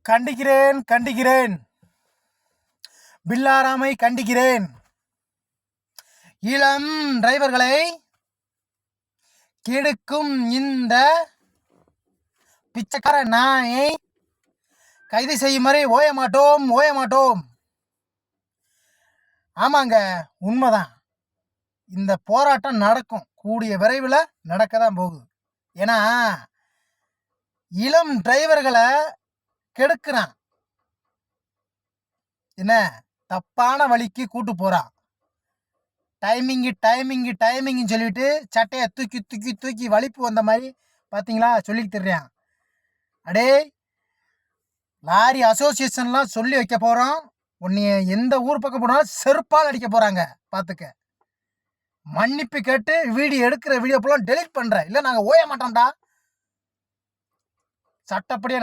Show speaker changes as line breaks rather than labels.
கண்டிக்கிறேன் கண்டிக்கிறேன் பில்லாராமை கண்டிக்கிறேன். இளம் டிரைவர்களை கெடுக்கும் இந்த பிச்சைக்கார நாயை கைது செய்யும் வரை ஓய மாட்டோம். ஆமாங்க, உண்மைதான். இந்த போராட்டம் நடக்கும், கூடிய விரைவில் நடக்க தான் போகுது. ஏன்னா இளம் டிரைவர்களை கெடுக்கிறான், என்ன தப்பான வழிக்கு கூட்டு போகிறான். டைமிங்னு சொல்லிட்டு சட்டையை தூக்கி தூக்கி தூக்கி வலிப்பு வந்த மாதிரி பார்த்தீங்களா சொல்லி தர்றேன். அடே லாரி அசோசியேஷன்லாம் சொல்லி வைக்க போகிறோம். உன்னைய எந்த ஊர் பக்கம் போனாலும் செருப்பால் அடிக்க போகிறாங்க, பார்த்துக்க. மன்னிப்பு கேட்டு எடுக்கிற வீடியோ ஃபுல்லாக டெலிட் பண்ணுற, இல்லை நாங்கள் ஓய மாட்டோம்டா. சட்டப்படியே